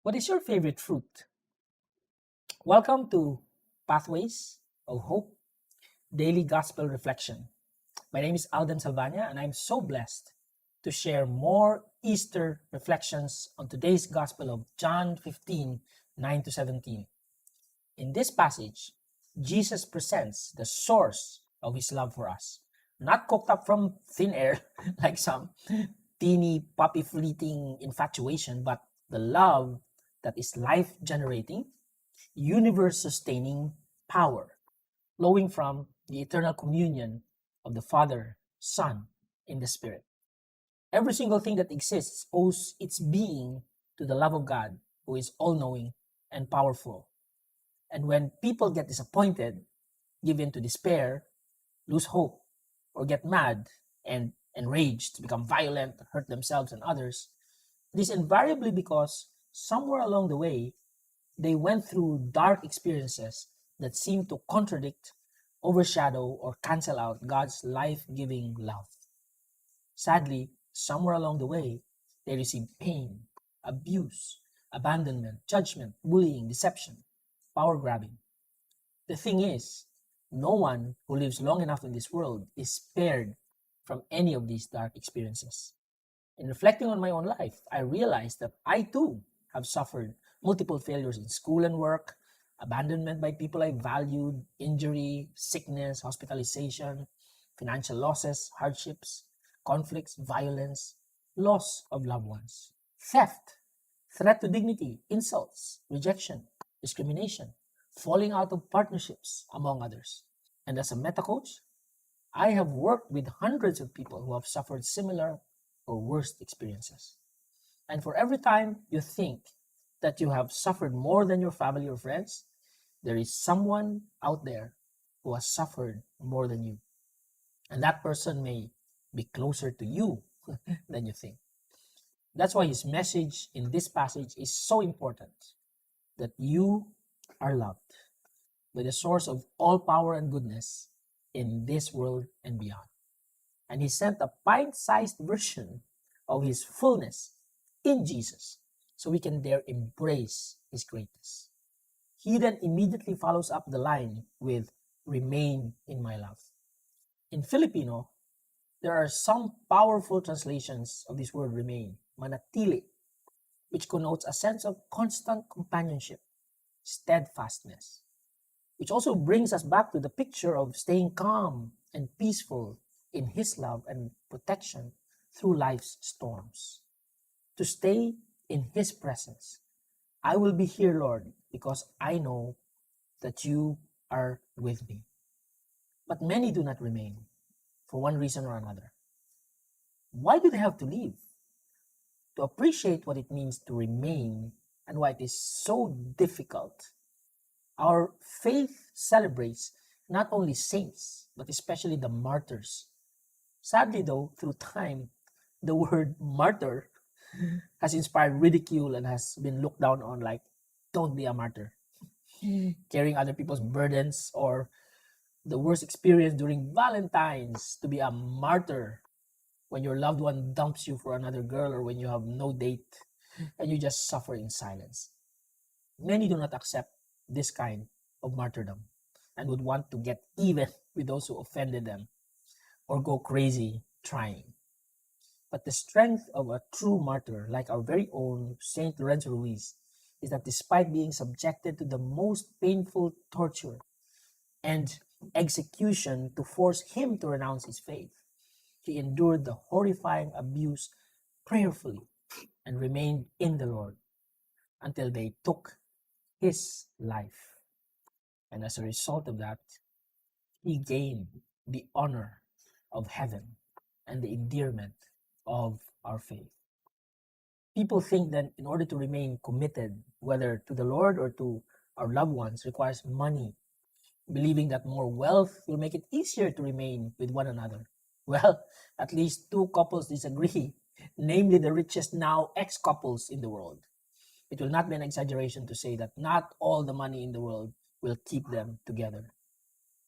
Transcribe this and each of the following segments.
What is your favorite fruit? Welcome to Pathways of Hope Daily Gospel Reflection. My name is Alden Salvania, and I'm so blessed to share more Easter reflections on today's Gospel of John 15 9 to 17. In this passage, Jesus presents the source of his love for us, not cooked up from thin air like some teeny puppy fleeting infatuation, but the love that is life generating, universe sustaining power flowing from the eternal communion of the Father, Son, and the Spirit. Every single thing that exists owes its being to the love of God, who is all knowing and powerful. And when people get disappointed, give in to despair, lose hope, or get mad and enraged, become violent, hurt themselves and others, it is invariably because somewhere along the way, they went through dark experiences that seem to contradict, overshadow, or cancel out God's life-giving love. Sadly, somewhere along the way, they received pain, abuse, abandonment, judgment, bullying, deception, power grabbing. The thing is, no one who lives long enough in this world is spared from any of these dark experiences. In reflecting on my own life, I realized that I too have suffered multiple failures in school and work, abandonment by people I valued, injury, sickness, hospitalization, financial losses, hardships, conflicts, violence, loss of loved ones, theft, threat to dignity, insults, rejection, discrimination, falling out of partnerships, among others. And as a meta coach, I have worked with hundreds of people who have suffered similar or worse experiences. And for every time you think that you have suffered more than your family or friends, there is someone out there who has suffered more than you. And that person may be closer to you than you think. That's why his message in this passage is so important, that you are loved by the source of all power and goodness in this world and beyond. And he sent a pint-sized version of his fullness in Jesus so we can dare embrace his greatness. He then immediately follows up the line with remain in my love. In Filipino, there are some powerful translations of this word remain, manatili, which connotes a sense of constant companionship, steadfastness, which also brings us back to the picture of staying calm and peaceful in his love and protection through life's storms. To stay in his presence. I will be here, Lord, because I know that you are with me. But many do not remain for one reason or another. Why do they have to leave? To appreciate what it means to remain and why it is so difficult, our faith celebrates not only saints, but especially the martyrs. Sadly, though, through time, the word martyr has inspired ridicule and has been looked down on, like, don't be a martyr. Carrying other people's burdens, or the worst experience during Valentine's, to be a martyr when your loved one dumps you for another girl, or when you have no date and you just suffer in silence. Many do not accept this kind of martyrdom and would want to get even with those who offended them or go crazy trying. But the strength of a true martyr, like our very own Saint Lorenzo Ruiz, is that despite being subjected to the most painful torture and execution to force him to renounce his faith, he endured the horrifying abuse prayerfully and remained in the Lord until they took his life. And as a result of that, he gained the honor of heaven and the endearment of our faith. People think that in order to remain committed, whether to the Lord or to our loved ones, requires money, believing that more wealth will make it easier to remain with one another. Well, at least two couples disagree, namely the richest now ex-couples in the world. It will not be an exaggeration to say that not all the money in the world will keep them together.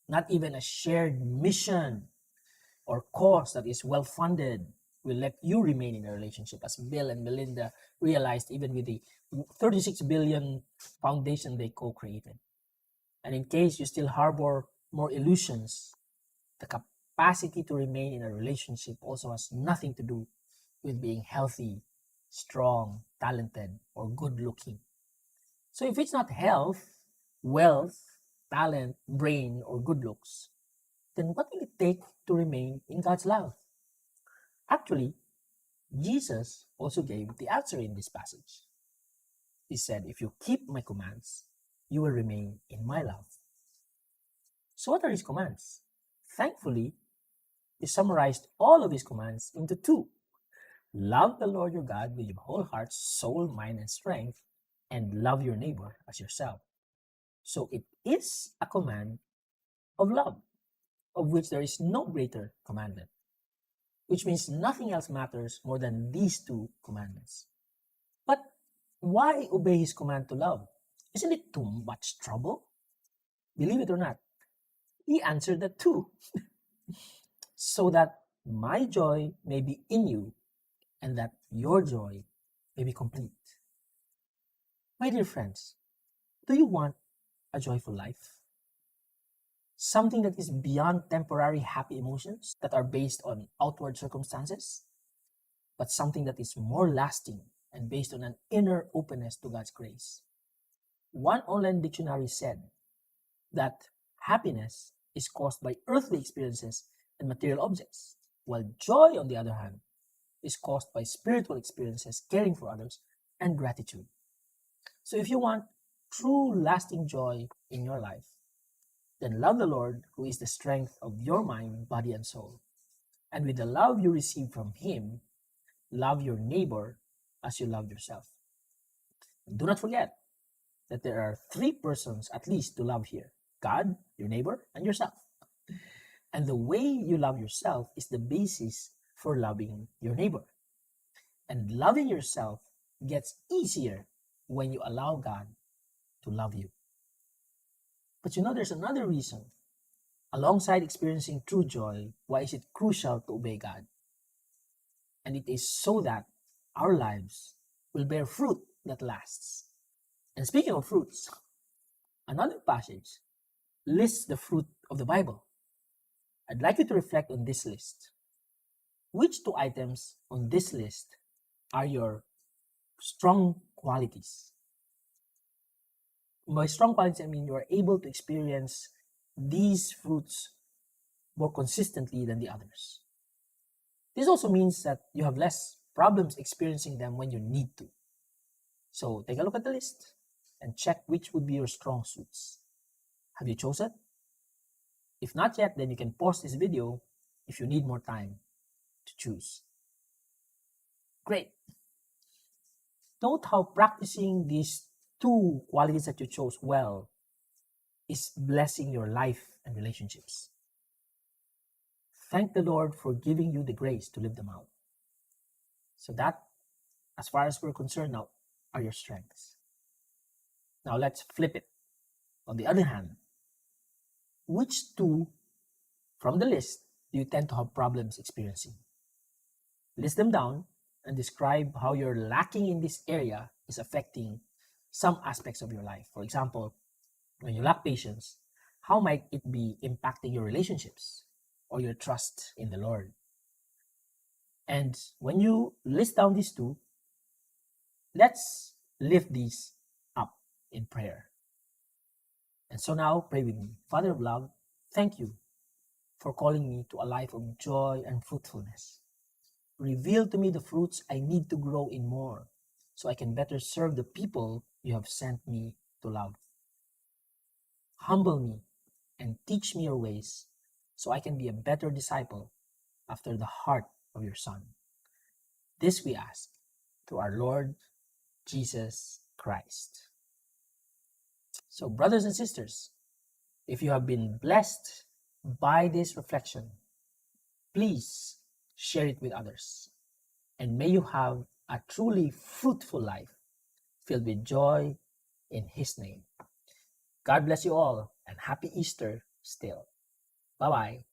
Not even a shared mission or cause that is well-funded will let you remain in a relationship, as Bill and Melinda realized even with the 36 billion foundation they co-created. And in case you still harbor more illusions, the capacity to remain in a relationship also has nothing to do with being healthy, strong, talented, or good looking. So if it's not health, wealth, talent, brain, or good looks, then what will it take to remain in God's love? Actually, Jesus also gave the answer in this passage. He said, if you keep my commands, you will remain in my love. So what are his commands? Thankfully, he summarized all of his commands into two. Love the Lord your God with your whole heart, soul, mind, and strength, and love your neighbor as yourself. So it is a command of love, of which there is no greater commandment, which means nothing else matters more than these two commandments. But why obey his command to love? Isn't it too much trouble? Believe it or not, he answered that too. So that my joy may be in you and that your joy may be complete. My dear friends, do you want a joyful life? Something that is beyond temporary happy emotions that are based on outward circumstances, but something that is more lasting and based on an inner openness to God's grace. One online dictionary said that happiness is caused by earthly experiences and material objects, while joy, on the other hand, is caused by spiritual experiences, caring for others, and gratitude. So if you want true lasting joy in your life, then love the Lord, who is the strength of your mind, body, and soul. And with the love you receive from him, love your neighbor as you love yourself. And do not forget that there are three persons at least to love here: God, your neighbor, and yourself. And the way you love yourself is the basis for loving your neighbor. And loving yourself gets easier when you allow God to love you. But there's another reason. Alongside experiencing true joy, why is it crucial to obey God? And it is so that our lives will bear fruit that lasts. And speaking of fruits, another passage lists the fruit of the Bible. I'd like you to reflect on this list. Which two items on this list are your strong qualities? By strong qualities, I mean you are able to experience these fruits more consistently than the others. This also means that you have less problems experiencing them when you need to. So take a look at the list and check which would be your strong suits. Have you chosen? If not yet, then you can pause this video if you need more time to choose. Great. Note how practicing these two qualities that you chose well is blessing your life and relationships. Thank the Lord for giving you the grace to live them out. So that, as far as we're concerned now, are your strengths. Now let's flip it. On the other hand, which two from the list do you tend to have problems experiencing? List them down and describe how your lacking in this area is affecting some aspects of your life. For example, when you lack patience, how might it be impacting your relationships or your trust in the Lord? And when you list down these two, let's lift these up in prayer. And so now, pray with me. Father of love, thank you for calling me to a life of joy and fruitfulness. Reveal to me the fruits I need to grow in more so I can better serve the people you have sent me to love. Humble me and teach me your ways so I can be a better disciple after the heart of your Son. This we ask through our Lord Jesus Christ. So, brothers and sisters, if you have been blessed by this reflection, please share it with others. And may you have a truly fruitful life filled with joy in His name. God bless you all and happy Easter still. Bye-bye.